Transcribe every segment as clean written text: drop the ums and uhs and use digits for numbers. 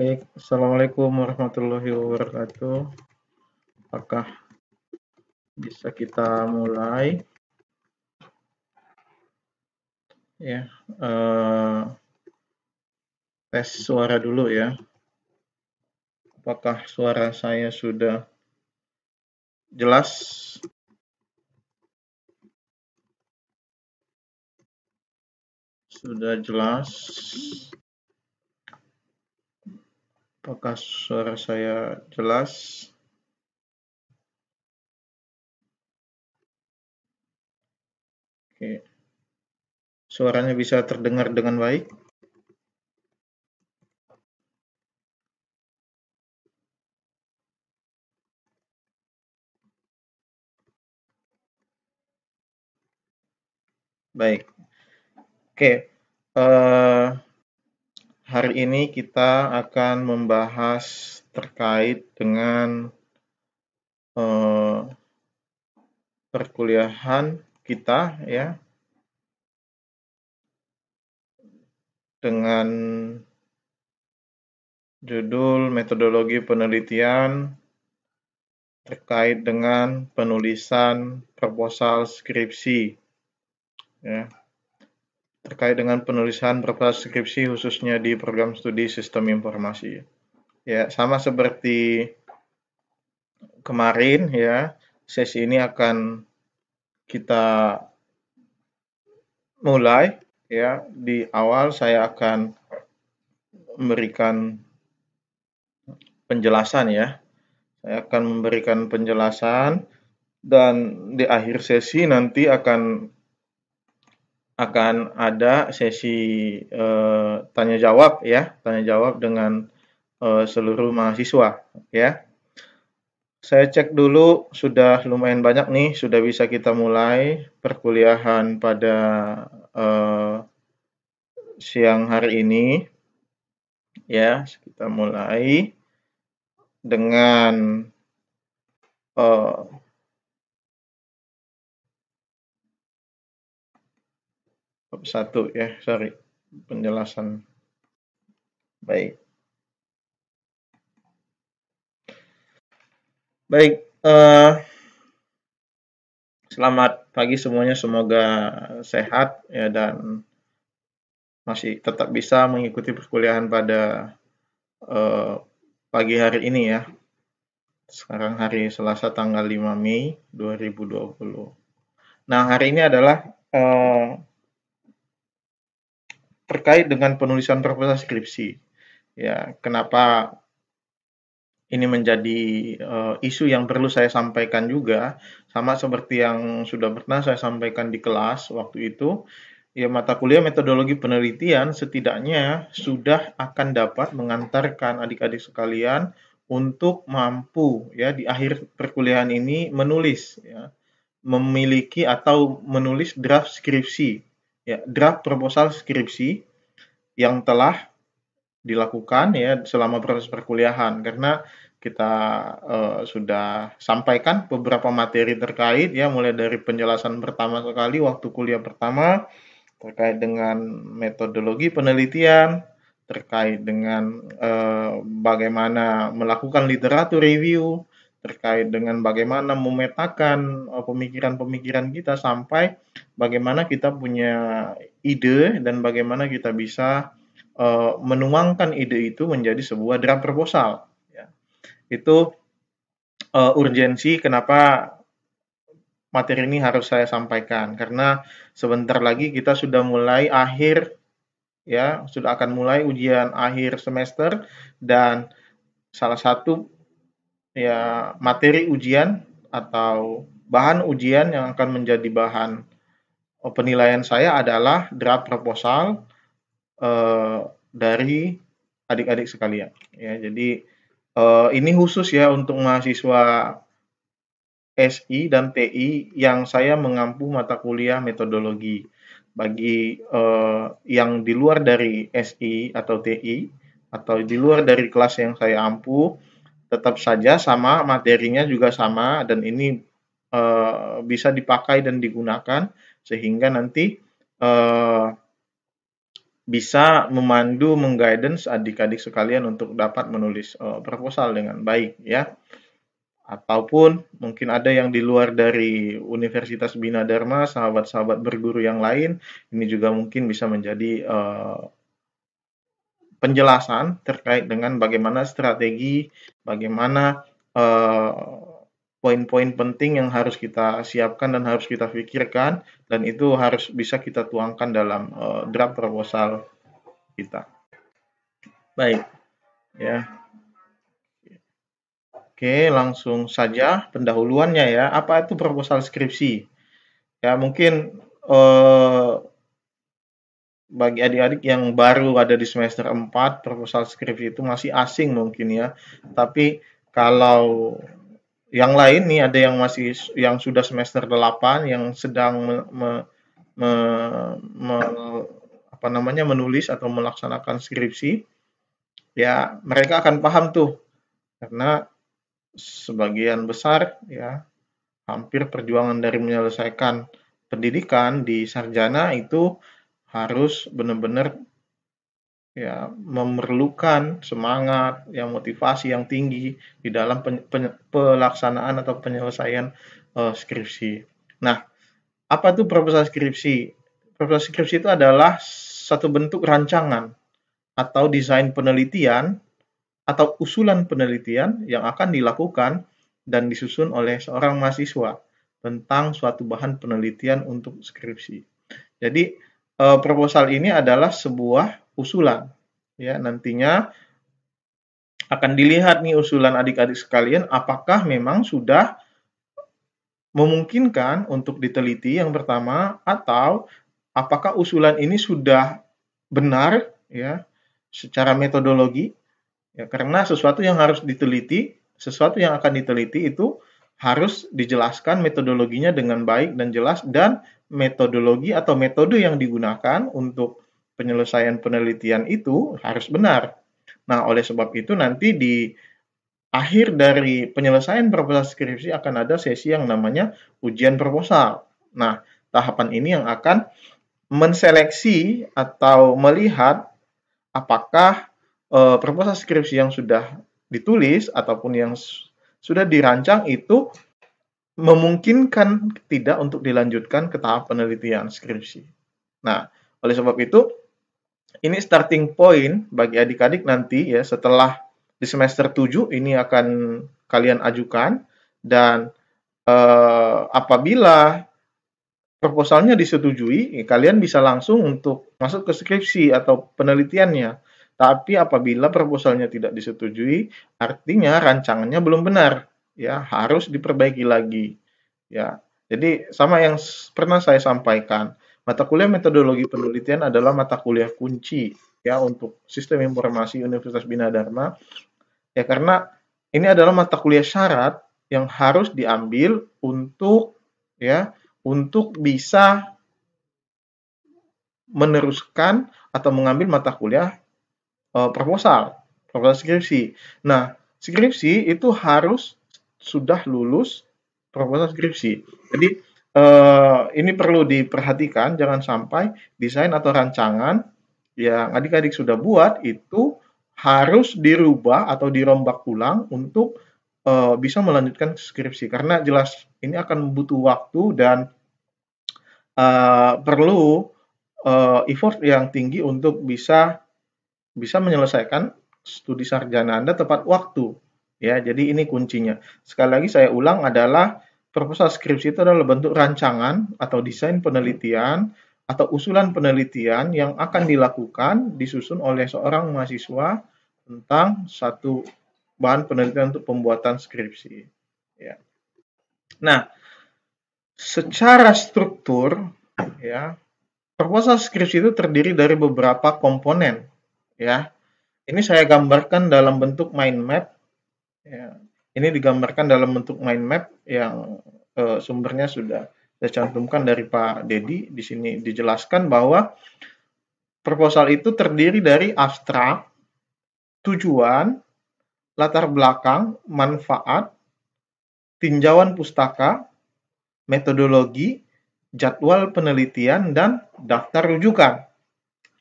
Baik, Assalamualaikum warahmatullahi wabarakatuh. Apakah bisa kita mulai? Ya, tes suara dulu ya. Apakah suara saya sudah jelas? Sudah jelas. Apakah suara saya jelas? Oke. Suaranya bisa terdengar dengan baik? Baik. Oke. Hari ini kita akan membahas terkait dengan perkuliahan kita ya, dengan judul metodologi penelitian terkait dengan penulisan proposal skripsi ya. Terkait dengan penulisan proposal skripsi khususnya di program studi sistem informasi. Ya, sama seperti kemarin ya, sesi ini akan kita mulai ya. Di awal saya akan memberikan penjelasan ya. Saya akan memberikan penjelasan dan di akhir sesi nanti akan ada sesi tanya jawab ya, tanya jawab dengan seluruh mahasiswa ya. Saya cek dulu sudah lumayan banyak nih, sudah bisa kita mulai perkuliahan pada siang hari ini ya. Kita mulai dengan satu ya, sorry, penjelasan. Baik. Baik, selamat pagi semuanya, semoga sehat ya dan masih tetap bisa mengikuti perkuliahan pada pagi hari ini ya. Sekarang hari Selasa tanggal 5 Mei 2020. Nah, hari ini adalah terkait dengan penulisan proposal skripsi. Ya, kenapa ini menjadi isu yang perlu saya sampaikan juga, sama seperti yang sudah pernah saya sampaikan di kelas waktu itu. Ya, mata kuliah metodologi penelitian setidaknya sudah akan dapat mengantarkan adik-adik sekalian untuk mampu ya di akhir perkuliahan ini menulis ya, memiliki atau menulis draft skripsi ya, draft proposal skripsi yang telah dilakukan ya selama proses perkuliahan, karena kita sudah sampaikan beberapa materi terkait ya, mulai dari penjelasan pertama sekali waktu kuliah pertama terkait dengan metodologi penelitian, terkait dengan bagaimana melakukan literatur review, terkait dengan bagaimana memetakan pemikiran-pemikiran kita sampai bagaimana kita punya ide dan bagaimana kita bisa menuangkan ide itu menjadi sebuah draft proposal. Ya. Itu urgensi kenapa materi ini harus saya sampaikan, karena sebentar lagi kita sudah mulai sudah akan mulai ujian akhir semester dan salah satu ya materi ujian atau bahan ujian yang akan menjadi bahan penilaian saya adalah draft proposal dari adik-adik sekalian. Ya, jadi ini khusus ya untuk mahasiswa SI dan TI yang saya mengampu mata kuliah metodologi. Bagi yang di luar dari SI atau TI atau di luar dari kelas yang saya ampu, tetap saja sama, materinya juga sama, dan ini bisa dipakai dan digunakan sehingga nanti bisa memandu, mengguidance adik-adik sekalian untuk dapat menulis proposal dengan baik ya. Ataupun mungkin ada yang di luar dari Universitas Bina Dharma, sahabat-sahabat berguru yang lain, ini juga mungkin bisa menjadi penjelasan terkait dengan bagaimana strategi, bagaimana eh, poin-poin penting yang harus kita siapkan dan harus kita pikirkan, dan itu harus bisa kita tuangkan dalam draft proposal kita. Baik, ya. Oke, langsung saja pendahuluannya ya. Apa itu proposal skripsi? Ya, mungkin eh, bagi adik-adik yang baru ada di semester 4, proposal skripsi itu masih asing mungkin ya. Tapi kalau yang lain nih ada yang masih yang sudah semester 8 yang sedang me, me, apa namanya menulis atau melaksanakan skripsi, ya mereka akan paham tuh karena sebagian besar ya hampir perjuangan dari menyelesaikan pendidikan di sarjana itu harus benar-benar ya memerlukan semangat, yang motivasi yang tinggi di dalam pelaksanaan atau penyelesaian skripsi. Nah, apa itu proposal skripsi? Proposal skripsi itu adalah satu bentuk rancangan atau desain penelitian atau usulan penelitian yang akan dilakukan dan disusun oleh seorang mahasiswa tentang suatu bahan penelitian untuk skripsi. Jadi proposal ini adalah sebuah usulan. Ya, nantinya akan dilihat nih usulan adik-adik sekalian apakah memang sudah memungkinkan untuk diteliti yang pertama atau apakah usulan ini sudah benar ya secara metodologi ya karena sesuatu yang harus diteliti, sesuatu yang akan diteliti itu harus dijelaskan metodologinya dengan baik dan jelas dan metodologi atau metode yang digunakan untuk penyelesaian penelitian itu harus benar. Nah, oleh sebab itu nanti di akhir dari penyelesaian proposal skripsi akan ada sesi yang namanya ujian proposal. Nah, tahapan ini yang akan menseleksi atau melihat apakah proposal skripsi yang sudah ditulis ataupun yang sudah dirancang itu memungkinkan tidak untuk dilanjutkan ke tahap penelitian skripsi. Nah, oleh sebab itu ini starting point bagi adik-adik nanti ya setelah di semester 7 ini akan kalian ajukan dan apabila proposalnya disetujui, kalian bisa langsung untuk masuk ke skripsi atau penelitiannya. Tapi apabila proposalnya tidak disetujui, artinya rancangannya belum benar, ya harus diperbaiki lagi. Ya, jadi sama yang pernah saya sampaikan, mata kuliah metodologi penelitian adalah mata kuliah kunci ya untuk sistem informasi Universitas Bina Dharma. Ya karena ini adalah mata kuliah syarat yang harus diambil untuk ya untuk bisa meneruskan atau mengambil mata kuliah proposal skripsi. Nah, skripsi itu harus sudah lulus proposal skripsi. Jadi ini perlu diperhatikan, jangan sampai desain atau rancangan yang adik-adik sudah buat itu harus dirubah atau dirombak ulang untuk bisa melanjutkan skripsi. Karena jelas ini akan butuh waktu dan perlu effort yang tinggi untuk bisa menyelesaikan studi sarjana Anda tepat waktu. Ya, jadi ini kuncinya. Sekali lagi saya ulang adalah proposal skripsi itu adalah bentuk rancangan atau desain penelitian atau usulan penelitian yang akan dilakukan disusun oleh seorang mahasiswa tentang satu bahan penelitian untuk pembuatan skripsi. Ya. Nah, secara struktur ya proposal skripsi itu terdiri dari beberapa komponen ya. Ini saya gambarkan dalam bentuk mind map. Ya. Ini digambarkan dalam bentuk mind map yang sumbernya sudah saya cantumkan dari Pak Dedi. Di sini dijelaskan bahwa proposal itu terdiri dari abstrak, tujuan, latar belakang, manfaat, tinjauan pustaka, metodologi, jadwal penelitian, dan daftar rujukan.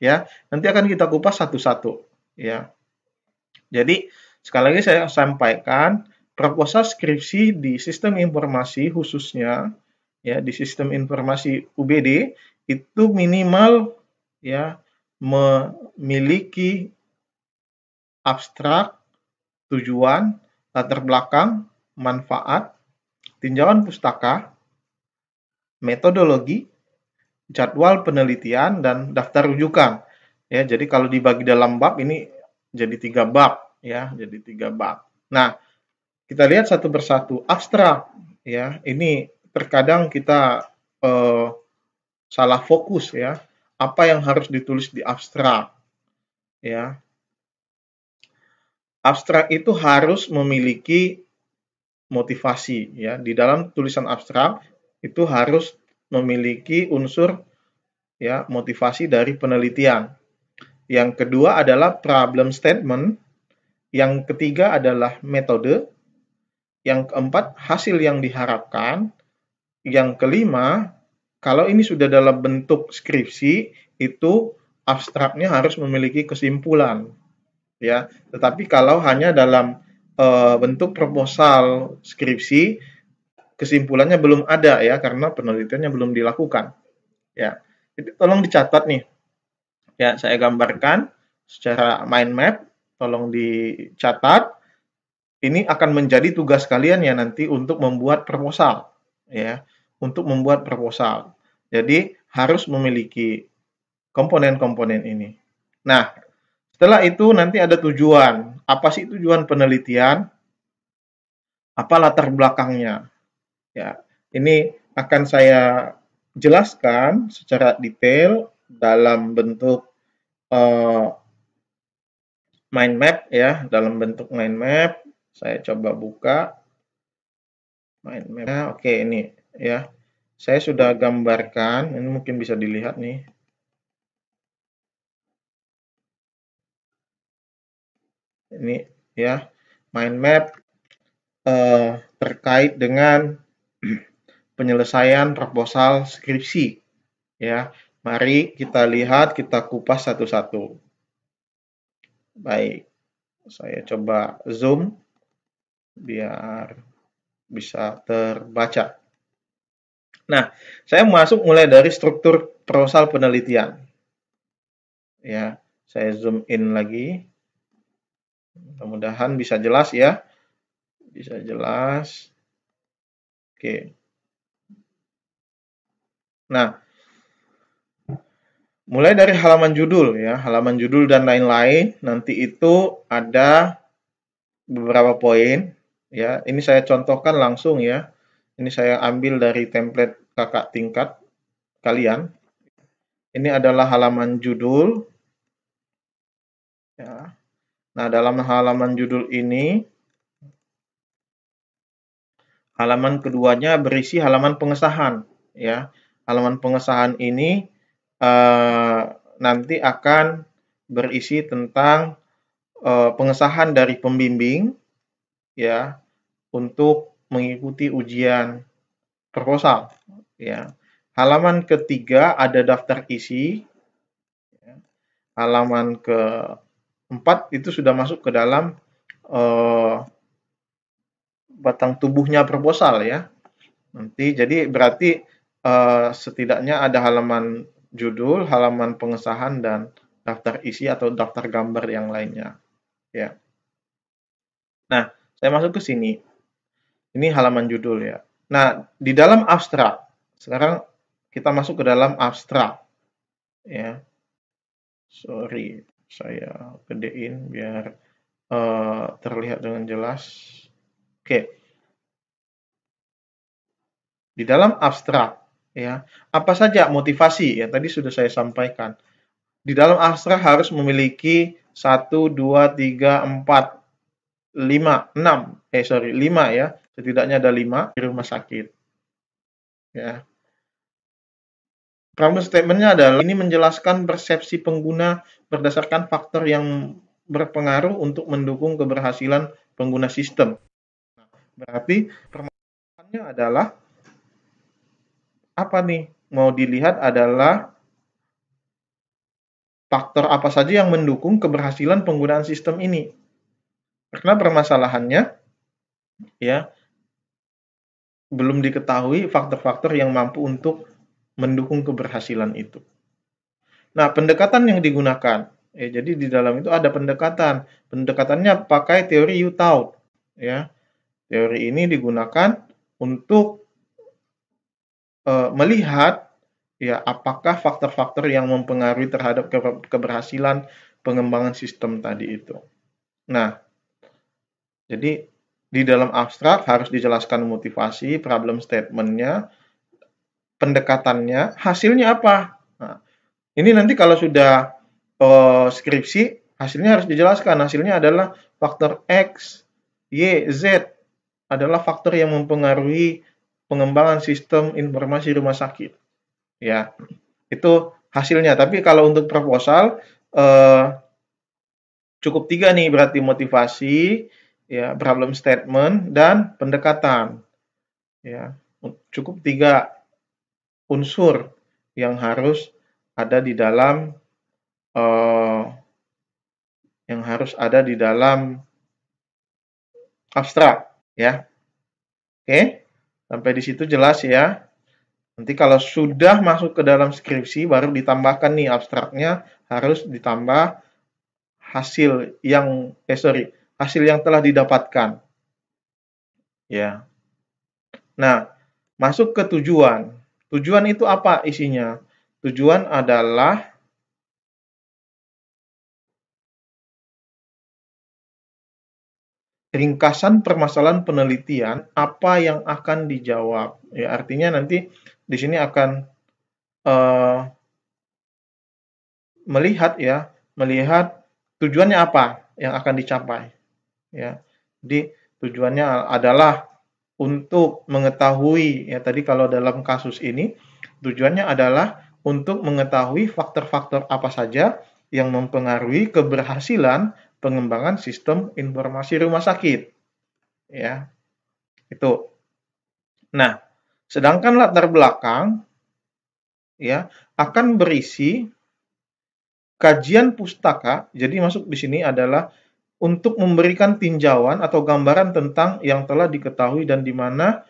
ya. Nanti akan kita kupas satu-satu, ya. Jadi sekali lagi saya sampaikan, proposal skripsi di sistem informasi khususnya ya di sistem informasi UBD itu minimal ya memiliki abstrak, tujuan, latar belakang, manfaat, tinjauan pustaka, metodologi, jadwal penelitian, dan daftar rujukan. Ya, jadi kalau dibagi dalam bab ini jadi 3 bab ya, jadi 3 bab. Nah, kita lihat satu persatu. Abstrak ya, ini terkadang kita salah fokus ya. Apa yang harus ditulis di abstrak ya. Abstrak itu harus memiliki motivasi ya. Di dalam tulisan abstrak itu harus memiliki unsur ya motivasi dari penelitian. Yang kedua adalah problem statement, yang ketiga adalah metode, yang keempat hasil yang diharapkan, yang kelima kalau ini sudah dalam bentuk skripsi itu abstraknya harus memiliki kesimpulan ya. Tetapi kalau hanya dalam bentuk proposal skripsi kesimpulannya belum ada ya karena penelitiannya belum dilakukan ya. Jadi tolong dicatat nih. Ya, saya gambarkan secara mind map, tolong dicatat. Ini akan menjadi tugas kalian ya nanti untuk membuat proposal ya, untuk membuat proposal. Jadi harus memiliki komponen-komponen ini. Nah, setelah itu nanti ada tujuan. Apa sih tujuan penelitian? Apa latar belakangnya? Ya, ini akan saya jelaskan secara detail dalam bentuk uh, mind map ya, dalam bentuk mind map. Saya coba buka mind map. Nah, oke ini ya. Saya sudah gambarkan, ini mungkin bisa dilihat nih. Ini ya, mind map terkait dengan penyelesaian proposal skripsi ya. Mari kita lihat, kita kupas satu-satu. Baik, saya coba zoom biar bisa terbaca. Nah, saya masuk mulai dari struktur proposal penelitian. Ya, saya zoom in lagi. Mudah-mudahan bisa jelas ya. Bisa jelas. Oke. Nah, mulai dari halaman judul ya, halaman judul dan lain-lain. Nanti itu ada beberapa poin ya. Ini saya contohkan langsung ya. Ini saya ambil dari template kakak tingkat kalian. Ini adalah halaman judul ya. Nah, dalam halaman judul ini halaman keduanya berisi halaman pengesahan ya. Halaman pengesahan ini nanti akan berisi tentang pengesahan dari pembimbing ya untuk mengikuti ujian proposal ya. Halaman ketiga ada daftar isi. Ya. Halaman keempat itu sudah masuk ke dalam batang tubuhnya proposal ya. Nanti jadi berarti setidaknya ada halaman judul, halaman pengesahan dan daftar isi atau daftar gambar yang lainnya ya. Nah, saya masuk ke sini. Ini halaman judul ya. Nah, di dalam abstrak. Sekarang kita masuk ke dalam abstrak ya. Sorry, saya gedein biar terlihat dengan jelas. Oke. Di dalam abstrak ya, apa saja motivasi ya tadi sudah saya sampaikan. Di dalam abstrak harus memiliki 1, 2, 3, 4, 5, 6, 5 ya. Setidaknya ada 5 di rumah sakit. Ya. Problem statement-nya adalah ini menjelaskan persepsi pengguna berdasarkan faktor yang berpengaruh untuk mendukung keberhasilan pengguna sistem. Berarti permasalahannya adalah apa nih? Mau dilihat adalah faktor apa saja yang mendukung keberhasilan penggunaan sistem ini. Karena permasalahannya ya belum diketahui faktor-faktor yang mampu untuk mendukung keberhasilan itu. Nah, pendekatan yang digunakan, jadi di dalam itu ada pendekatan. Pendekatannya pakai teori U-Taut, ya. Teori ini digunakan untuk melihat ya apakah faktor-faktor yang mempengaruhi terhadap keberhasilan pengembangan sistem tadi itu. Nah, jadi di dalam abstrak harus dijelaskan motivasi, problem statement-nya, pendekatannya, hasilnya apa. Nah, ini nanti kalau sudah skripsi, hasilnya harus dijelaskan. Hasilnya adalah faktor X, Y, Z adalah faktor yang mempengaruhi pengembangan sistem informasi rumah sakit. Ya, itu hasilnya. Tapi kalau untuk proposal cukup 3 nih, berarti motivasi, ya, problem statement dan pendekatan. Ya, cukup 3 unsur yang harus ada di dalam abstrak, ya. Oke, sampai di situ jelas ya. Nanti kalau sudah masuk ke dalam skripsi baru ditambahkan nih abstraknya, harus ditambah hasil yang hasil yang telah didapatkan. Ya. Nah, masuk ke tujuan. Tujuan itu apa isinya? Tujuan adalah ringkasan permasalahan penelitian apa yang akan dijawab. Ya, artinya nanti di sini akan melihat tujuannya apa yang akan dicapai. Ya, jadi tujuannya adalah untuk mengetahui, ya tadi kalau dalam kasus ini tujuannya adalah untuk mengetahui faktor-faktor apa saja yang mempengaruhi keberhasilan pengembangan sistem informasi rumah sakit. Ya, itu. Nah, sedangkan latar belakang ya akan berisi kajian pustaka. Jadi masuk di sini adalah untuk memberikan tinjauan atau gambaran tentang yang telah diketahui dan di mana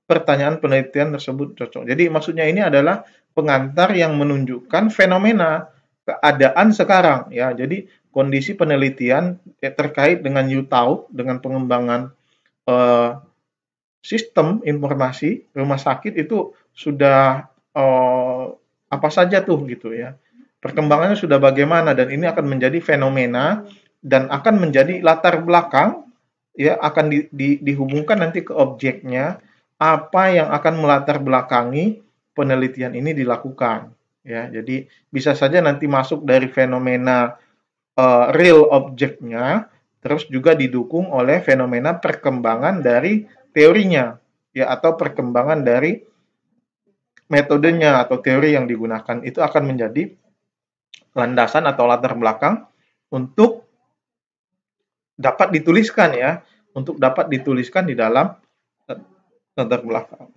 pertanyaan penelitian tersebut cocok. Jadi maksudnya ini adalah pengantar yang menunjukkan fenomena keadaan sekarang ya. Jadi kondisi penelitian terkait dengan U-Taut, dengan pengembangan sistem informasi rumah sakit itu sudah apa saja tuh gitu ya. Perkembangannya sudah bagaimana dan ini akan menjadi fenomena dan akan menjadi latar belakang ya, akan dihubungkan nanti ke objeknya apa yang akan melatar belakangi penelitian ini dilakukan ya. Jadi bisa saja nanti masuk dari fenomena real objeknya terus juga didukung oleh fenomena perkembangan dari teorinya ya, atau perkembangan dari metodenya atau teori yang digunakan. Itu akan menjadi landasan atau latar belakang untuk dapat dituliskan ya, untuk dapat dituliskan di dalam latar belakang.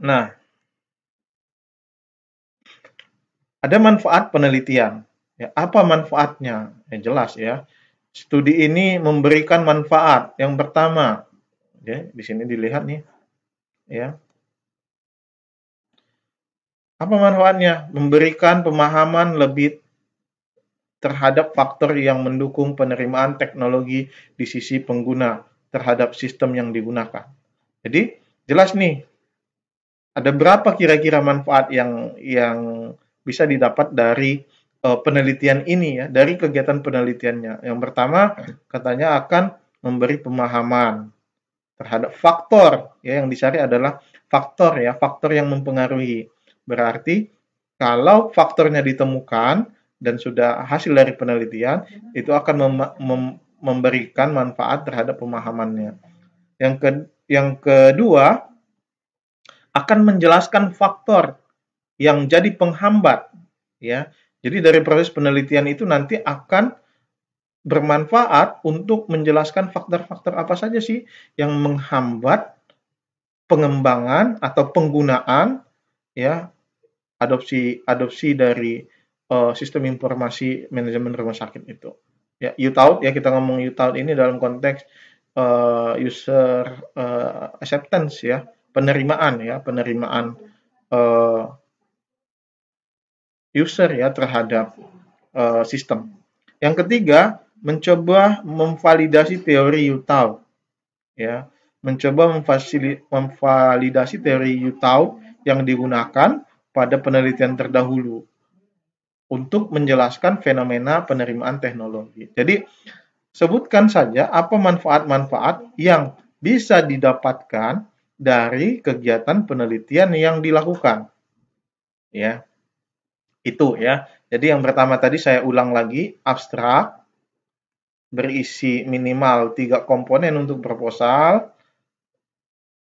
Nah, ada manfaat penelitian. Ya, apa manfaatnya? Jelas ya. Studi ini memberikan manfaat. Yang pertama, ya, di sini dilihat nih, ya. Apa manfaatnya? Memberikan pemahaman lebih terhadap faktor yang mendukung penerimaan teknologi di sisi pengguna terhadap sistem yang digunakan. Jadi, jelas nih, ada berapa kira-kira manfaat yang bisa didapat dari penelitian ini ya, dari kegiatan penelitiannya. Yang pertama, katanya akan memberi pemahaman terhadap faktor ya, yang dicari adalah faktor ya, faktor yang mempengaruhi. Berarti kalau faktornya ditemukan dan sudah hasil dari penelitian, itu akan memberikan manfaat terhadap pemahamannya. Yang kedua, akan menjelaskan faktor yang jadi penghambat ya. Jadi dari proses penelitian itu nanti akan bermanfaat untuk menjelaskan faktor-faktor apa saja sih yang menghambat pengembangan atau penggunaan ya, adopsi dari sistem informasi manajemen rumah sakit itu. Ya, UTAUT ya, kita ngomong UTAUT ini dalam konteks user acceptance ya, penerimaan uh, user ya terhadap sistem. Yang ketiga, mencoba memvalidasi teori UTAUT ya, mencoba memvalidasi teori UTAUT yang digunakan pada penelitian terdahulu untuk menjelaskan fenomena penerimaan teknologi. Jadi, sebutkan saja apa manfaat-manfaat yang bisa didapatkan dari kegiatan penelitian yang dilakukan. Ya, itu ya. Jadi yang pertama tadi saya ulang lagi, abstrak berisi minimal 3 komponen untuk proposal,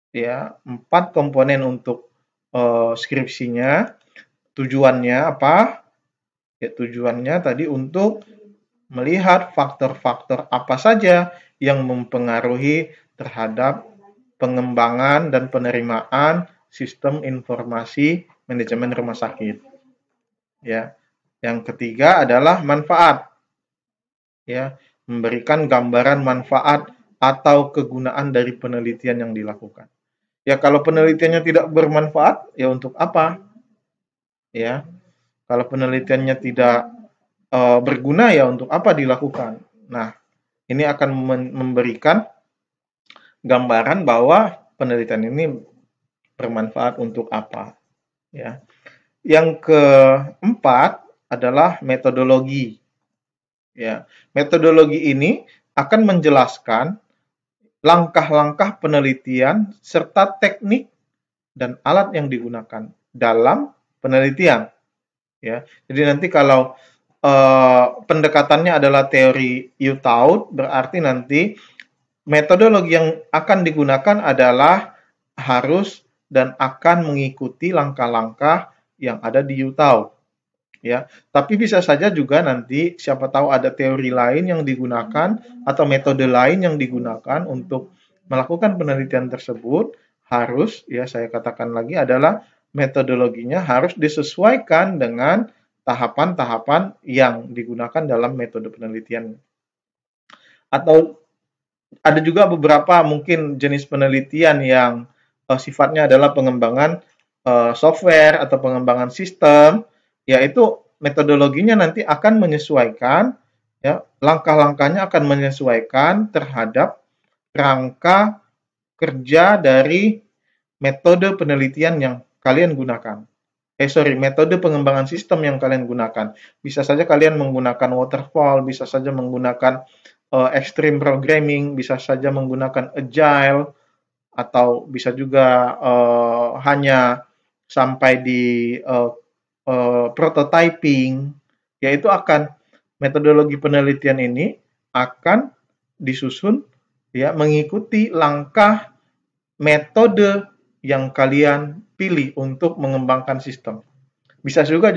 ya, 4 komponen untuk skripsinya. Tujuannya apa? Ya, tujuannya tadi untuk melihat faktor-faktor apa saja yang mempengaruhi terhadap pengembangan dan penerimaan sistem informasi manajemen rumah sakit. Ya. Yang ketiga adalah manfaat. Ya, memberikan gambaran manfaat atau kegunaan dari penelitian yang dilakukan. Ya, kalau penelitiannya tidak bermanfaat, ya untuk apa? Ya, kalau penelitiannya tidak berguna, ya untuk apa dilakukan? Nah, ini akan memberikan gambaran bahwa penelitian ini bermanfaat untuk apa. Ya. Yang keempat adalah metodologi. Ya, metodologi ini akan menjelaskan langkah-langkah penelitian serta teknik dan alat yang digunakan dalam penelitian. Ya, jadi nanti kalau pendekatannya adalah teori UTAUT, berarti nanti metodologi yang akan digunakan adalah harus dan akan mengikuti langkah-langkah yang ada di UTAUT. Ya, tapi bisa saja juga nanti siapa tahu ada teori lain yang digunakan atau metode lain yang digunakan untuk melakukan penelitian tersebut, harus ya saya katakan lagi adalah metodologinya harus disesuaikan dengan tahapan-tahapan yang digunakan dalam metode penelitian. Atau ada juga beberapa mungkin jenis penelitian yang sifatnya adalah pengembangan software atau pengembangan sistem, yaitu metodologinya nanti akan menyesuaikan, ya, langkah-langkahnya akan menyesuaikan terhadap rangka kerja dari metode penelitian yang kalian gunakan. Metode pengembangan sistem yang kalian gunakan. Bisa saja kalian menggunakan waterfall, bisa saja menggunakan extreme programming, bisa saja menggunakan agile, atau bisa juga hanya sampai di prototyping, yaitu akan metodologi penelitian ini akan disusun ya mengikuti langkah metode yang kalian pilih untuk mengembangkan sistem. Bisa juga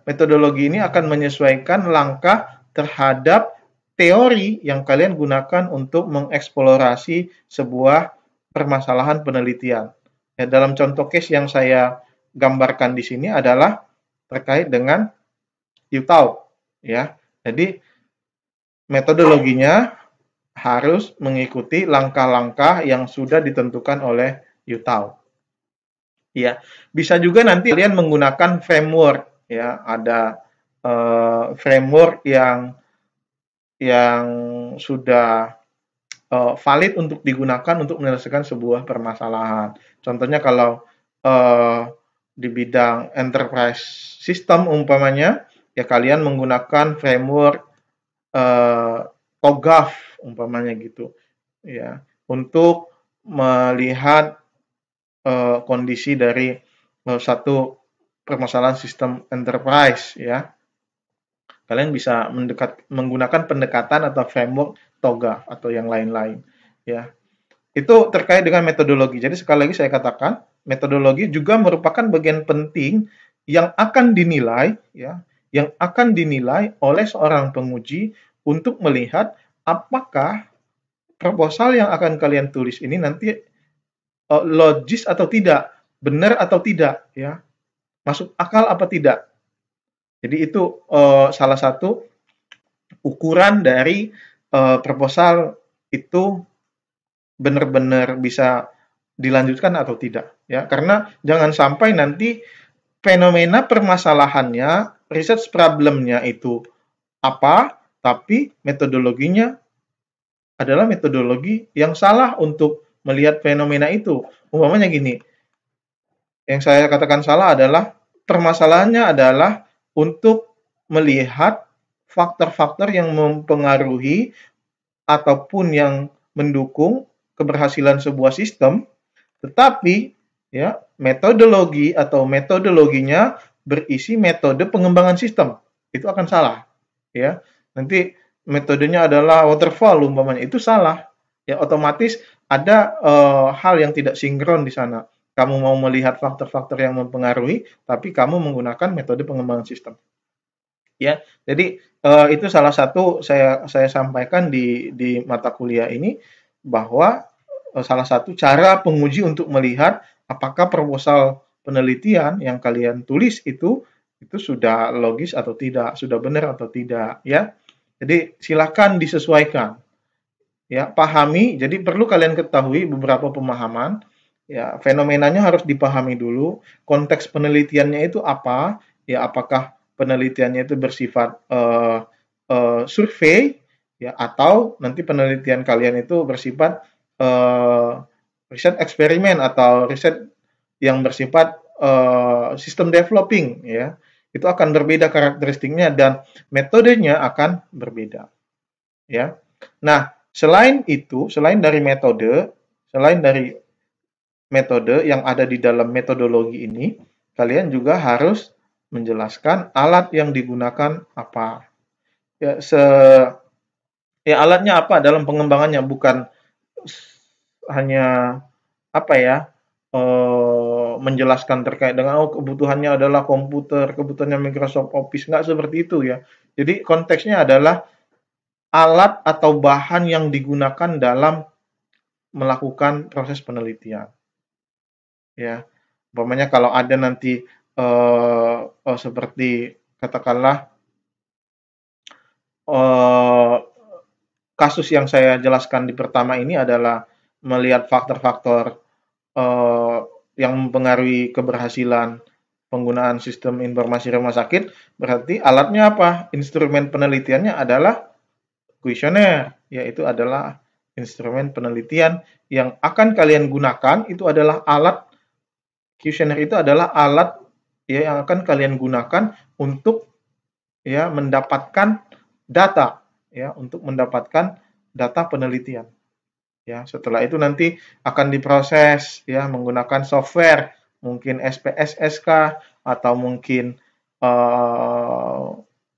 metodologi ini akan menyesuaikan langkah terhadap teori yang kalian gunakan untuk mengeksplorasi sebuah permasalahan penelitian. Ya, dalam contoh case yang saya gambarkan di sini adalah terkait dengan UTAUT. Ya, jadi metodologinya harus mengikuti langkah-langkah yang sudah ditentukan oleh UTAUT. Ya, bisa juga nanti kalian menggunakan framework. Ya, ada framework yang sudah valid untuk digunakan untuk menyelesaikan sebuah permasalahan. Contohnya kalau di bidang enterprise system umpamanya, ya kalian menggunakan framework TOGAF umpamanya gitu, ya, untuk melihat kondisi dari satu permasalahan sistem enterprise, ya. Kalian bisa menggunakan pendekatan atau framework TOGAF atau yang lain-lain, ya. Itu terkait dengan metodologi. Jadi sekali lagi saya katakan, metodologi juga merupakan bagian penting yang akan dinilai, ya, yang akan dinilai oleh seorang penguji untuk melihat apakah proposal yang akan kalian tulis ini nanti logis atau tidak, benar atau tidak, ya, masuk akal apa tidak. Jadi itu salah satu ukuran dari proposal itu benar-benar bisa dilanjutkan atau tidak, ya. Karena jangan sampai nanti fenomena permasalahannya, research problemnya itu apa, tapi metodologinya adalah metodologi yang salah untuk melihat fenomena itu. Umpamanya gini, yang saya katakan salah adalah permasalahannya adalah untuk melihat faktor-faktor yang mempengaruhi ataupun yang mendukung keberhasilan sebuah sistem, tetapi ya metodologi atau metodologinya berisi metode pengembangan sistem. Itu akan salah, ya. Nanti metodenya adalah waterfall umpamanya, itu salah. Ya otomatis ada hal yang tidak sinkron di sana. Kamu mau melihat faktor-faktor yang mempengaruhi, tapi kamu menggunakan metode pengembangan sistem. Ya, jadi itu salah satu saya sampaikan di mata kuliah ini bahwa salah satu cara penguji untuk melihat apakah proposal penelitian yang kalian tulis itu sudah logis atau tidak, sudah benar atau tidak, ya. Jadi silakan disesuaikan, ya. Pahami. Jadi perlu kalian ketahui beberapa pemahaman, ya. Fenomenanya harus dipahami dulu. Konteks penelitiannya itu apa? Ya, apakah penelitiannya itu bersifat survei, ya, atau nanti penelitian kalian itu bersifat riset eksperimen atau riset yang bersifat sistem developing, ya. Itu akan berbeda karakteristiknya dan metodenya akan berbeda, ya. Nah, selain dari metode yang ada di dalam metodologi ini, kalian juga harus menjelaskan alat yang digunakan apa. Ya, ya alatnya apa dalam pengembangannya, bukan hanya apa ya, menjelaskan terkait dengan kebutuhannya adalah komputer, kebutuhannya Microsoft Office, nggak seperti itu ya. Jadi konteksnya adalah alat atau bahan yang digunakan dalam melakukan proses penelitian. Ya, umpamanya kalau ada nanti seperti katakanlah eh, kasus yang saya jelaskan di pertama ini adalah melihat faktor-faktor eh, yang mempengaruhi keberhasilan penggunaan sistem informasi rumah sakit, berarti alatnya apa? Instrumen penelitiannya adalah kuesioner, yaitu adalah instrumen penelitian yang akan kalian gunakan itu adalah alat kuesioner itu adalah alat ya yang akan kalian gunakan untuk ya mendapatkan data ya untuk mendapatkan data penelitian. Ya, setelah itu nanti akan diproses ya menggunakan software, mungkin SPSS atau mungkin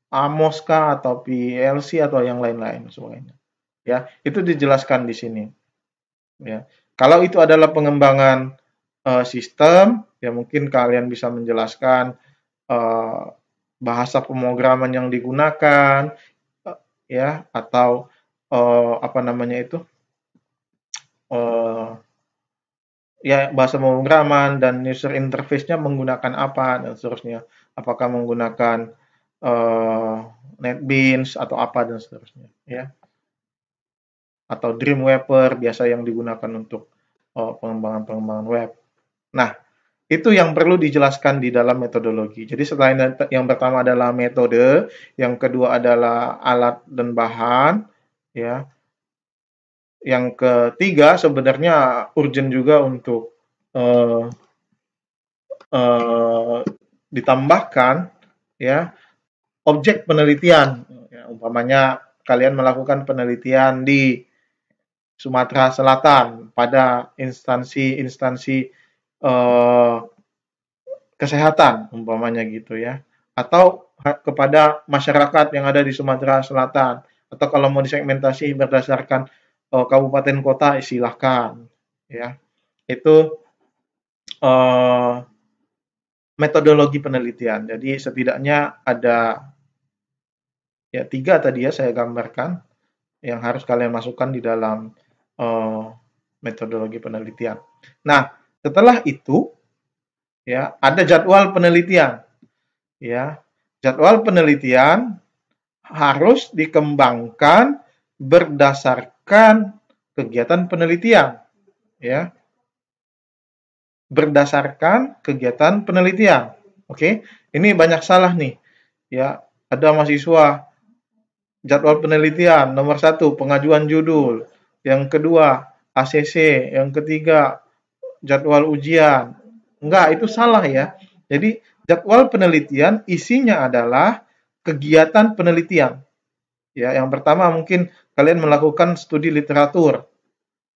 AMOS atau PLC atau yang lain-lain sebagainya. Ya, itu dijelaskan di sini. Ya. Kalau itu adalah pengembangan sistem, ya mungkin kalian bisa menjelaskan uh, bahasa pemrograman yang digunakan, ya atau apa namanya itu uh, ya bahasa pemrograman dan user interface-nya menggunakan apa dan seterusnya. Apakah menggunakan NetBeans atau apa dan seterusnya, ya. Atau Dreamweaver biasa yang digunakan untuk pengembangan-pengembangan web. Nah, itu yang perlu dijelaskan di dalam metodologi. Jadi selain yang pertama adalah metode, yang kedua adalah alat dan bahan, ya. Yang ketiga sebenarnya urgent juga untuk uh, uh, ditambahkan, ya, objek penelitian. Ya, umpamanya kalian melakukan penelitian di Sumatera Selatan pada instansi-instansi uh, kesehatan, umpamanya gitu ya, atau kepada masyarakat yang ada di Sumatera Selatan, atau kalau mau disegmentasi berdasarkan kabupaten kota, silahkan, ya. Itu metodologi penelitian. Jadi setidaknya ada ya 3 tadi ya saya gambarkan yang harus kalian masukkan di dalam metodologi penelitian. Nah, setelah itu ya ada jadwal penelitian. Ya. Jadwal penelitian harus dikembangkan berdasarkan kegiatan penelitian, ya. Berdasarkan kegiatan penelitian. Oke, ini banyak salah nih, ya. Ada mahasiswa jadwal penelitian nomor 1 pengajuan judul, yang kedua ACC, yang ketiga jadwal ujian. Enggak, itu salah ya. Jadi jadwal penelitian isinya adalah kegiatan penelitian. Ya, yang pertama mungkin kalian melakukan studi literatur,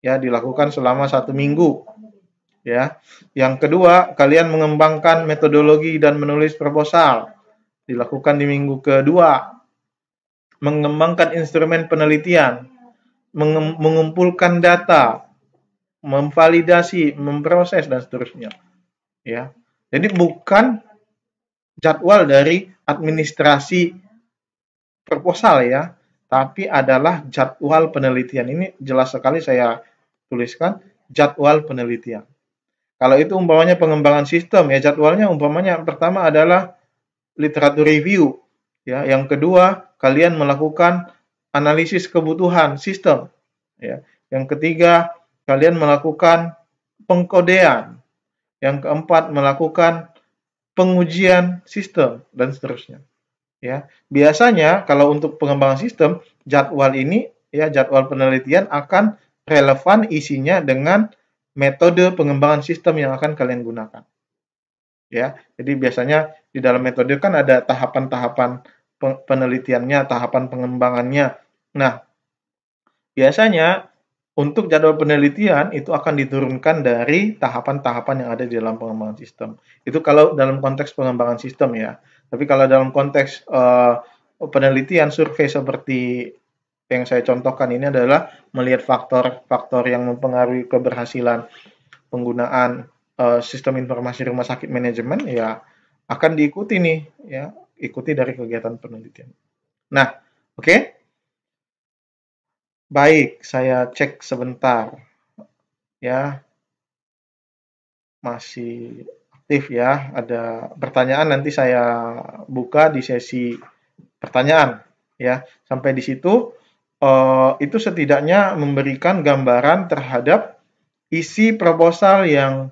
ya dilakukan selama 1 minggu. Ya, yang kedua kalian mengembangkan metodologi dan menulis proposal, dilakukan di minggu kedua. Mengembangkan instrumen penelitian, mengumpulkan data, memvalidasi, memproses dan seterusnya. Ya, jadi bukan jadwal dari administrasi proposal ya, tapi adalah jadwal penelitian. Ini jelas sekali saya tuliskan, jadwal penelitian. Kalau itu umpamanya pengembangan sistem ya, jadwalnya umpamanya pertama adalah literatur review ya, yang kedua kalian melakukan analisis kebutuhan sistem ya, yang ketiga kalian melakukan pengkodean, yang keempat melakukan pengujian sistem dan seterusnya. Ya, biasanya kalau untuk pengembangan sistem, jadwal ini ya jadwal penelitian akan relevan isinya dengan metode pengembangan sistem yang akan kalian gunakan. Ya, jadi biasanya di dalam metode kan ada tahapan-tahapan penelitiannya, tahapan pengembangannya. Nah, biasanya untuk jadwal penelitian itu akan diturunkan dari tahapan-tahapan yang ada di dalam pengembangan sistem. Itu kalau dalam konteks pengembangan sistem ya. Tapi kalau dalam konteks penelitian survei seperti yang saya contohkan ini adalah melihat faktor-faktor yang mempengaruhi keberhasilan penggunaan sistem informasi rumah sakit manajemen ya akan diikuti nih ya, ikuti dari kegiatan penelitian. Nah, oke. Baik, saya cek sebentar. Ya, masih aktif ya. Ada pertanyaan nanti saya buka di sesi pertanyaan ya. Sampai di situ itu setidaknya memberikan gambaran terhadap isi proposal yang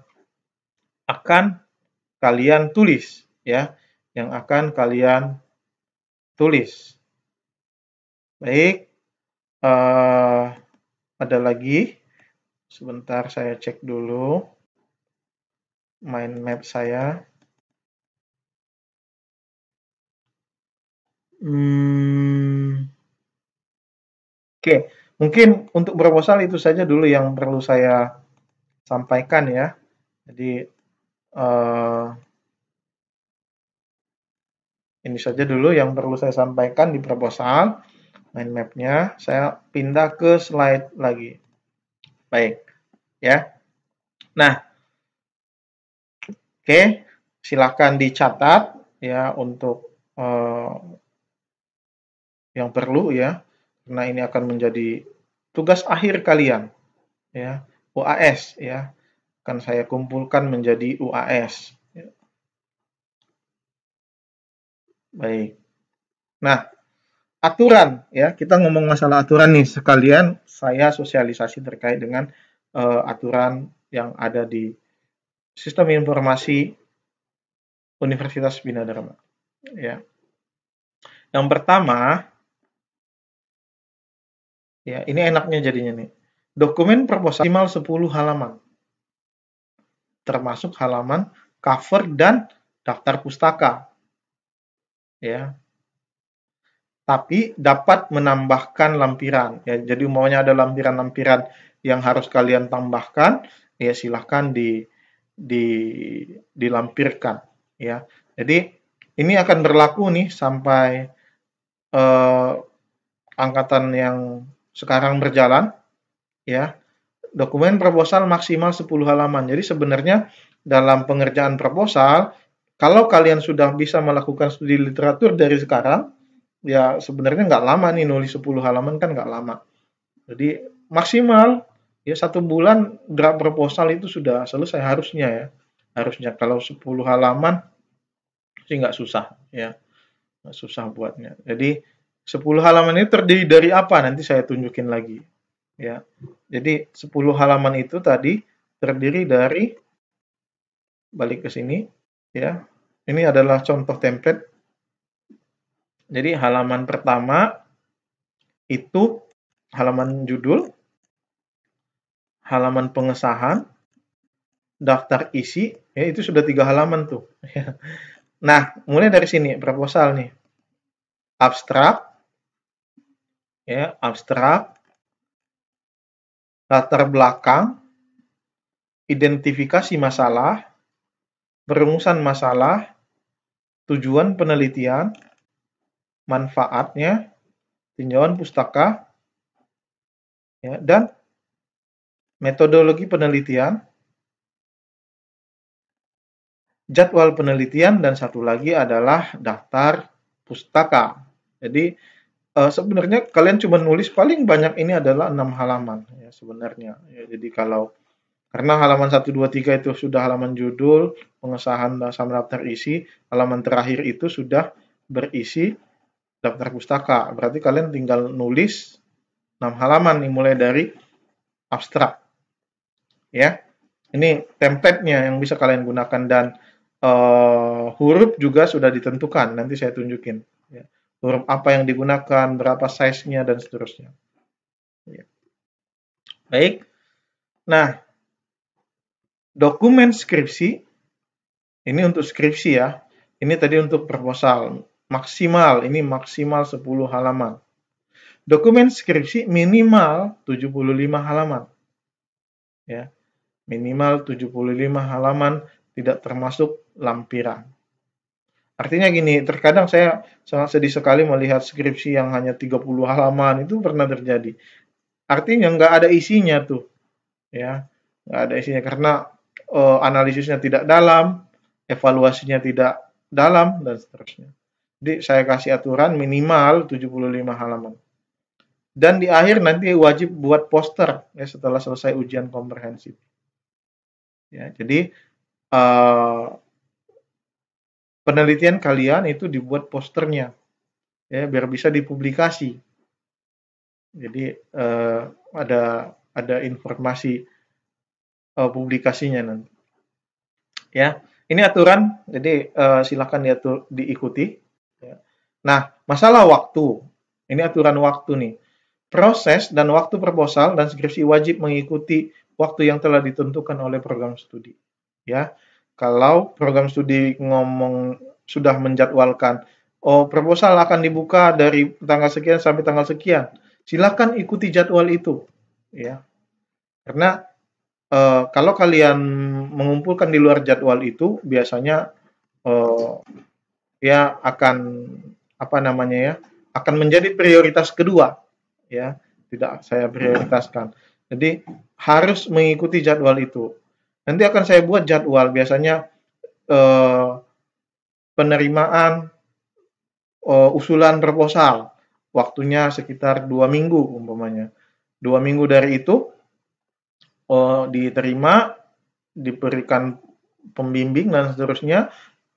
akan kalian tulis ya, yang akan kalian tulis. Baik, ada lagi. Sebentar saya cek dulu mind map saya. Oke, mungkin untuk proposal itu saja dulu yang perlu saya sampaikan ya. Jadi ini saja dulu yang perlu saya sampaikan di proposal. Mind map-nya saya pindah ke slide lagi. Baik, ya. Nah, oke, silakan dicatat ya untuk yang perlu ya, karena ini akan menjadi tugas akhir kalian ya, UAS ya, akan saya kumpulkan menjadi UAS. Baik. Nah, aturan ya, kita ngomong masalah aturan nih, sekalian saya sosialisasi terkait dengan aturan yang ada di sistem informasi Universitas Bina Dharma ya. Yang pertama ya, ini enaknya jadinya nih, dokumen proposal maksimal 10 halaman termasuk halaman cover dan daftar pustaka ya, tapi dapat menambahkan lampiran ya. Jadi umpamanya ada lampiran-lampiran yang harus kalian tambahkan ya, silahkan dilampirkan ya. Jadi ini akan berlaku nih sampai angkatan yang sekarang berjalan ya. Dokumen proposal maksimal 10 halaman. Jadi sebenarnya dalam pengerjaan proposal, kalau kalian sudah bisa melakukan studi literatur dari sekarang, ya sebenarnya nggak lama nih, nulis 10 halaman kan nggak lama. Jadi maksimal ya 1 bulan draft proposal itu sudah selesai harusnya ya. Harusnya kalau 10 halaman sih nggak susah ya. susah buatnya. Jadi 10 halaman itu terdiri dari apa? Nanti saya tunjukin lagi, ya. Jadi 10 halaman itu tadi terdiri dari, balik ke sini, ya. Ini adalah contoh template. Jadi halaman pertama itu halaman judul, halaman pengesahan, daftar isi, ya itu sudah 3 halaman tuh. Nah, mulai dari sini proposal nih. Abstrak, ya, abstrak, latar belakang, identifikasi masalah, perumusan masalah, tujuan penelitian, manfaatnya, tinjauan pustaka, ya, dan metodologi penelitian, jadwal penelitian, dan satu lagi adalah daftar pustaka. Jadi sebenarnya kalian cuma nulis paling banyak ini adalah 6 halaman ya sebenarnya. Ya, jadi karena halaman 1, 2, 3 itu sudah halaman judul, pengesahan sama daftar isi, halaman terakhir itu sudah berisi daftar pustaka. Berarti kalian tinggal nulis 6 halaman nih mulai dari abstrak. Ya. Ini template-nya yang bisa kalian gunakan dan huruf juga sudah ditentukan. Nanti saya tunjukin. Ya. Huruf apa yang digunakan, berapa size-nya, dan seterusnya. Ya. Baik. Nah, dokumen skripsi, ini untuk skripsi ya. Ini tadi untuk proposal. Maksimal, ini maksimal 10 halaman. Dokumen skripsi minimal 75 halaman. Ya. Minimal 75 halaman, tidak termasuk lampiran. Artinya gini, terkadang saya sangat sedih sekali melihat skripsi yang hanya 30 halaman, itu pernah terjadi. Artinya nggak ada isinya tuh, ya, nggak ada isinya karena analisisnya tidak dalam, evaluasinya tidak dalam, dan seterusnya. Jadi saya kasih aturan minimal 75 halaman. Dan di akhir nanti wajib buat poster ya setelah selesai ujian komprehensif. Ya, jadi penelitian kalian itu dibuat posternya, ya biar bisa dipublikasi. Jadi ada informasi publikasinya nanti. Ya, ini aturan, jadi silakan diikuti. Ya. Nah, masalah waktu, ini aturan waktu nih. Proses dan waktu proposal dan skripsi wajib mengikuti waktu yang telah ditentukan oleh program studi. Ya, kalau program studi sudah menjadwalkan, proposal akan dibuka dari tanggal sekian sampai tanggal sekian, silakan ikuti jadwal itu. Ya, karena kalau kalian mengumpulkan di luar jadwal itu, biasanya ya akan akan menjadi prioritas kedua. Ya, tidak saya prioritaskan. Jadi harus mengikuti jadwal itu. Nanti akan saya buat jadwal, biasanya penerimaan usulan proposal, waktunya sekitar 2 minggu umpamanya. 2 minggu dari itu diterima, diberikan pembimbing dan seterusnya.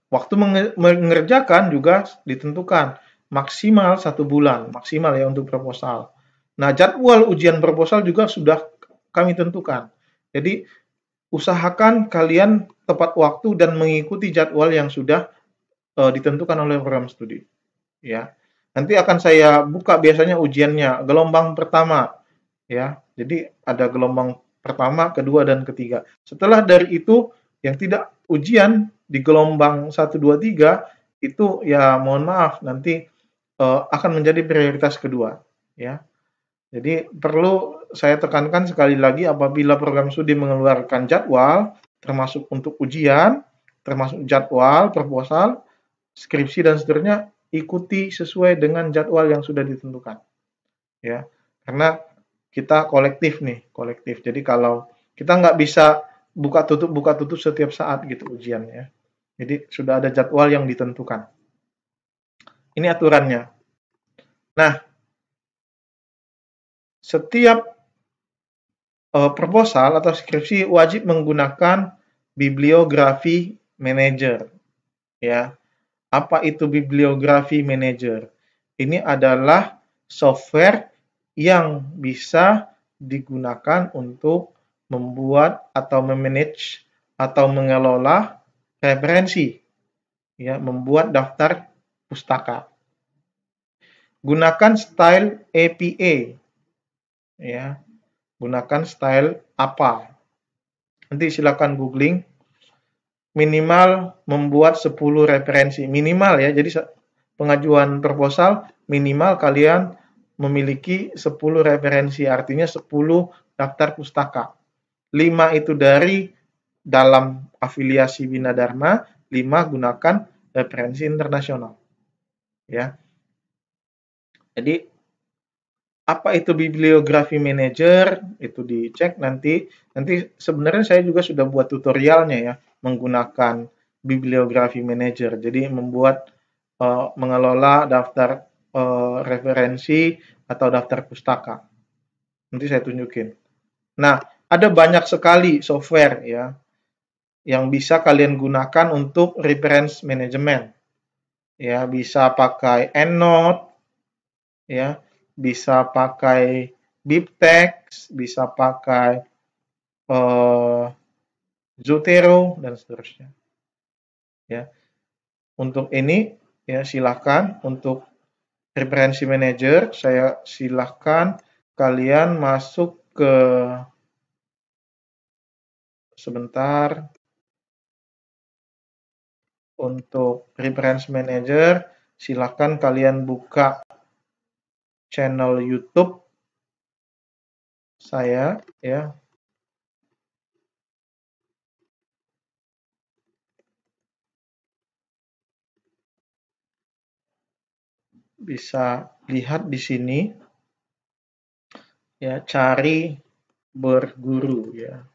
Waktu mengerjakan juga ditentukan, maksimal 1 bulan, maksimal ya untuk proposal. Nah, jadwal ujian proposal juga sudah kami tentukan. Jadi, usahakan kalian tepat waktu dan mengikuti jadwal yang sudah ditentukan oleh program studi. Ya, nanti akan saya buka biasanya ujiannya, gelombang pertama. Ya, jadi ada gelombang pertama, kedua, dan ketiga. Setelah dari itu, yang tidak ujian di gelombang 1, 2, 3, itu ya mohon maaf, nanti akan menjadi prioritas kedua. Ya. Jadi perlu saya tekankan sekali lagi, apabila program studi mengeluarkan jadwal, termasuk untuk ujian, termasuk jadwal, proposal, skripsi, dan seterusnya, ikuti sesuai dengan jadwal yang sudah ditentukan. Ya, karena kita kolektif nih, kolektif. Jadi kalau kita nggak bisa buka tutup setiap saat gitu ujiannya. Jadi sudah ada jadwal yang ditentukan. Ini aturannya. Nah, setiap proposal atau skripsi wajib menggunakan bibliografi manager. Ya, Apa itu Bibliography Manager? Ini adalah software yang bisa digunakan untuk membuat atau memanage atau mengelola referensi, ya, membuat daftar pustaka. Gunakan style APA, ya. Gunakan style apa? Nanti silakan googling. Minimal membuat 10 referensi, minimal ya. Jadi pengajuan proposal minimal kalian memiliki 10 referensi, artinya 10 daftar pustaka. 5 itu dari dalam afiliasi Bina Dharma, 5 gunakan referensi internasional. Ya. Jadi apa itu Bibliography Manager? Itu dicek nanti. Nanti sebenarnya saya juga sudah buat tutorialnya ya, menggunakan Bibliography Manager. Jadi membuat mengelola daftar referensi atau daftar pustaka. Nanti saya tunjukin. Nah, ada banyak sekali software ya yang bisa kalian gunakan untuk reference management. Ya, bisa pakai EndNote, ya, bisa pakai BibTeX, bisa pakai Zotero dan seterusnya. Ya, untuk ini ya silahkan untuk referensi manager, saya silahkan kalian masuk ke sebentar. Untuk reference manager, silahkan kalian buka channel YouTube saya ya. Bisa lihat di sini ya, cari berguru ya.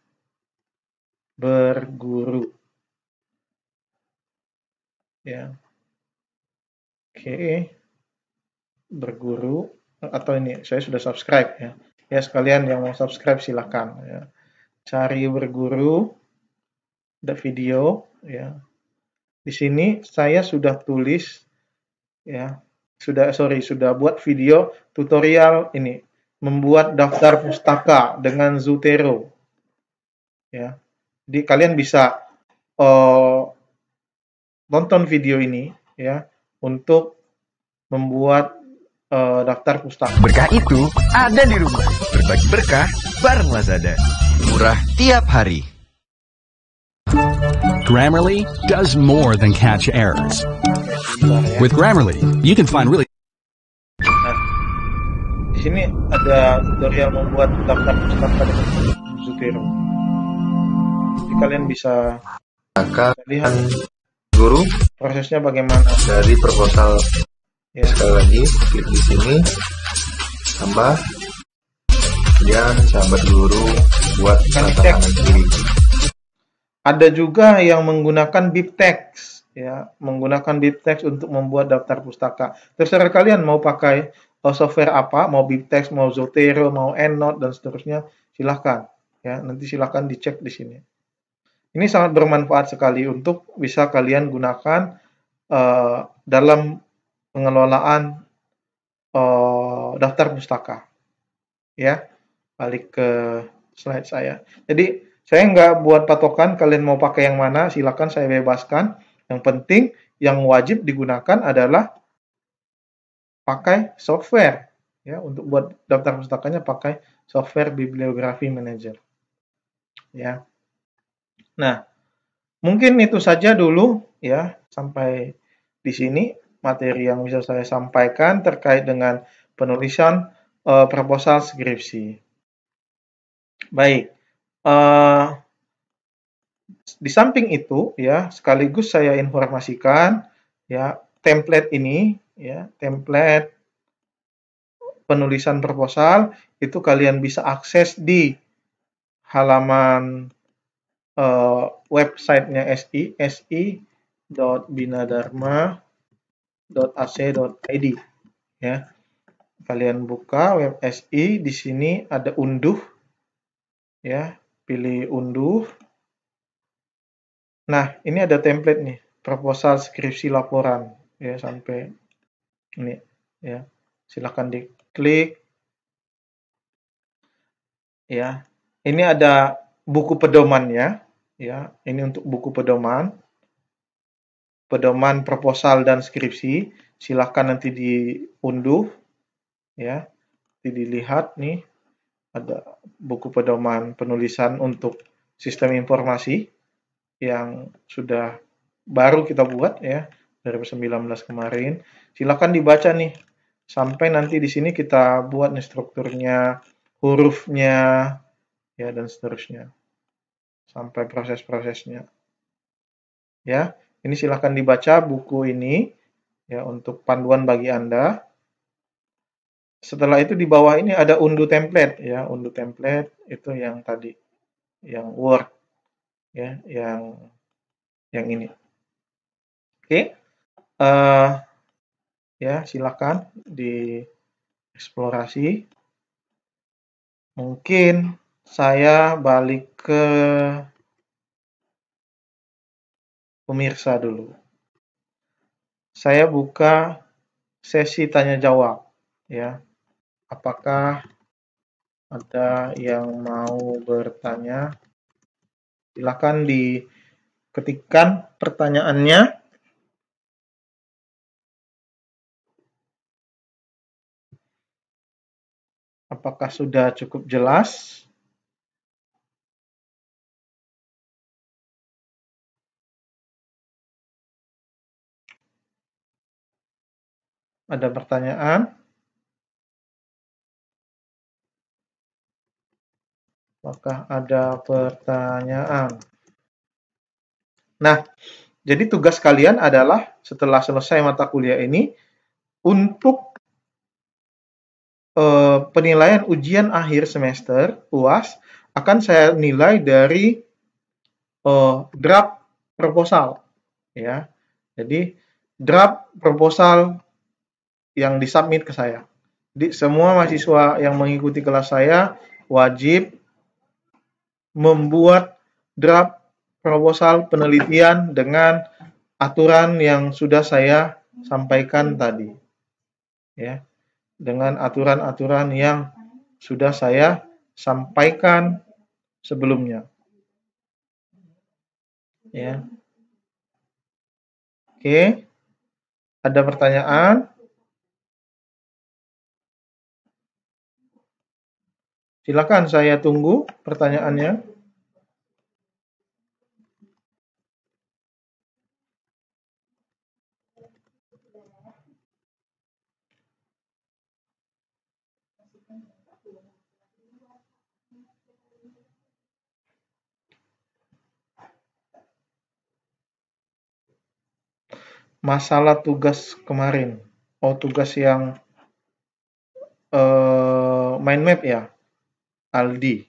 Berguru. Ya. Oke. Berguru atau ini saya sudah subscribe ya. Ya, sekalian yang mau subscribe silahkan ya. Cari berguru, ada video ya. Di sini saya sudah tulis ya. Sudah buat video tutorial ini membuat daftar pustaka dengan Zotero ya. Jadi kalian bisa nonton video ini ya untuk membuat daftar pustaka. Berkah itu ada di rumah. Berbagi berkah bareng Lazada. Murah tiap hari. Grammarly does more than catch errors. With Grammarly, you can find really. Nah, di sini ada tutorial membuat daftar pustaka dengan Zotero. Jadi kalian bisa lihat guru prosesnya bagaimana dari proposal ya. Sekali lagi klik di sini tambah, kemudian sahabat guru buat tantangan kiri. Ada juga yang menggunakan BibTeX ya, menggunakan BibTeX untuk membuat daftar pustaka. Terserah kalian mau pakai software apa, mau BibTeX, mau Zotero, mau EndNote dan seterusnya, silahkan ya. Nanti silahkan dicek di sini. Ini sangat bermanfaat sekali untuk bisa kalian gunakan dalam pengelolaan daftar pustaka. Ya, balik ke slide saya. Jadi saya nggak buat patokan kalian mau pakai yang mana, silakan saya bebaskan. Yang penting yang wajib digunakan adalah pakai software ya, untuk buat daftar pustakanya pakai software Bibliography Manager. Ya. Nah, mungkin itu saja dulu ya, sampai di sini materi yang bisa saya sampaikan terkait dengan penulisan proposal skripsi. Baik. Di samping itu ya, sekaligus saya informasikan ya, template ini ya, template penulisan proposal itu kalian bisa akses di halaman websitenya SI, si.binadharma.ac.id ya. Kalian buka web SI, di sini ada unduh ya, pilih unduh. Nah, ini ada template nih. proposal skripsi laporan ya sampai ini ya. Silahkan diklik ya. Ini ada buku pedomannya ya. Ini untuk buku pedoman proposal dan skripsi. Silahkan nanti diunduh ya. Nanti dilihat nih ada buku pedoman penulisan untuk sistem informasi yang sudah baru kita buat ya 2019 kemarin. Silakan dibaca nih sampai nanti di sini kita buat nih strukturnya, hurufnya ya dan seterusnya sampai proses-prosesnya. Ya, ini silakan dibaca buku ini ya untuk panduan bagi Anda. Setelah itu di bawah ini ada unduh template ya, unduh template itu yang tadi yang Word ya, yang ini. Oke. Ya, silakan dieksplorasi. Mungkin saya balik ke pemirsa dulu. Saya buka sesi tanya jawab ya. Apakah ada yang mau bertanya? Silakan diketikkan pertanyaannya. Apakah sudah cukup jelas? Ada pertanyaan? Apakah ada pertanyaan? Nah, jadi tugas kalian adalah setelah selesai mata kuliah ini untuk penilaian ujian akhir semester UAS akan saya nilai dari draft proposal ya. Jadi draft proposal yang disubmit ke saya. Jadi semua mahasiswa yang mengikuti kelas saya wajib membuat draft proposal penelitian dengan aturan yang sudah saya sampaikan tadi. Ya. Dengan aturan-aturan yang sudah saya sampaikan sebelumnya. Ya. Oke. Ada pertanyaan? Silakan, saya tunggu pertanyaannya. Masalah tugas kemarin. Oh, tugas yang mind map ya, Aldi.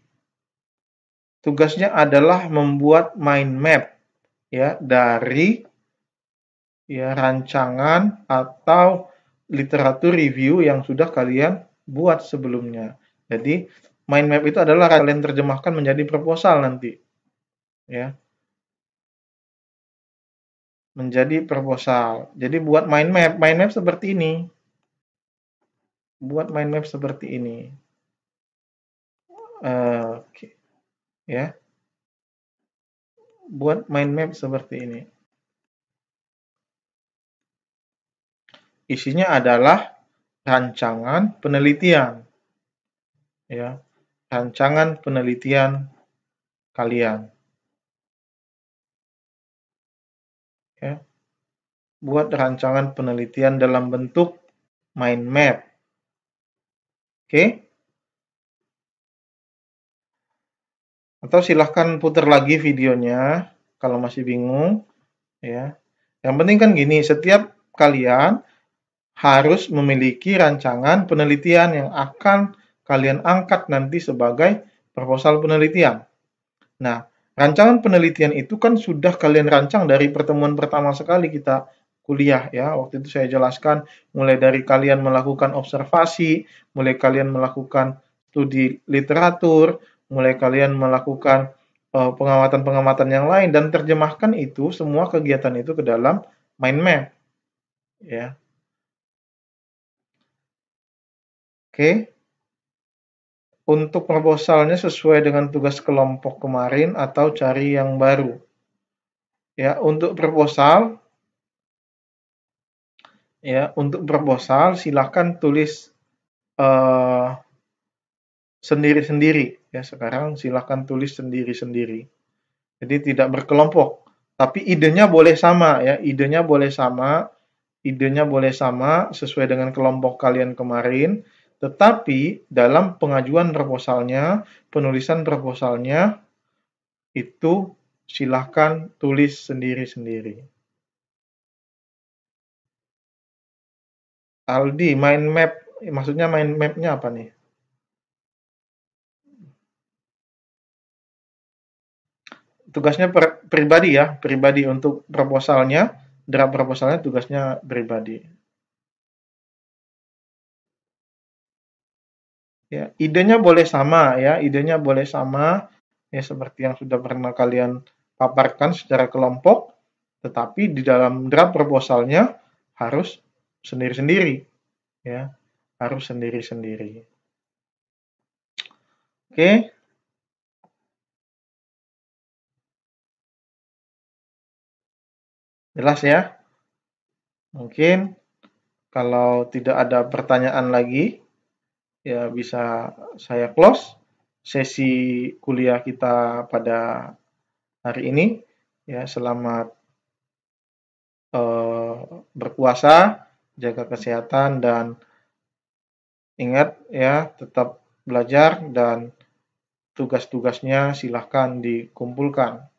Tugasnya adalah membuat mind map ya dari ya rancangan atau literatur review yang sudah kalian buat sebelumnya. Jadi mind map itu adalah kalian terjemahkan menjadi proposal nanti. Ya. Menjadi proposal. Jadi buat mind map seperti ini. Buat mind map seperti ini. Oke. Ya. Buat mind map seperti ini. Isinya adalah rancangan penelitian. Ya. Rancangan penelitian kalian. Ya. Buat rancangan penelitian dalam bentuk mind map. Oke? Atau silahkan putar lagi videonya kalau masih bingung. Ya. Yang penting kan gini, setiap kalian harus memiliki rancangan penelitian yang akan kalian angkat nanti sebagai proposal penelitian. Nah, rancangan penelitian itu kan sudah kalian rancang dari pertemuan pertama sekali kita kuliah ya. Waktu itu saya jelaskan mulai dari kalian melakukan observasi, mulai kalian melakukan studi literatur, mulai kalian melakukan pengamatan-pengamatan yang lain dan terjemahkan itu semua kegiatan itu ke dalam mind map, ya. Oke. Untuk proposalnya sesuai dengan tugas kelompok kemarin atau cari yang baru. Ya, untuk proposal silakan tulis sendiri-sendiri, ya. Sekarang silakan tulis sendiri-sendiri. Jadi tidak berkelompok, tapi idenya boleh sama, ya. Idenya boleh sama sesuai dengan kelompok kalian kemarin, tetapi dalam pengajuan proposalnya, penulisan proposalnya itu silahkan tulis sendiri-sendiri. Aldi, mind map, maksudnya mind map-nya apa nih? Tugasnya pribadi, ya, pribadi untuk proposalnya, draft proposalnya tugasnya pribadi. Ya, idenya boleh sama, ya, idenya boleh sama, ya, seperti yang sudah pernah kalian paparkan secara kelompok, tetapi di dalam draft proposalnya harus sendiri-sendiri, ya, harus sendiri-sendiri. Oke. Jelas, ya? Mungkin kalau tidak ada pertanyaan lagi, ya bisa saya close sesi kuliah kita pada hari ini. Ya, selamat berpuasa, jaga kesehatan, dan ingat, ya, tetap belajar dan tugas-tugasnya silahkan dikumpulkan.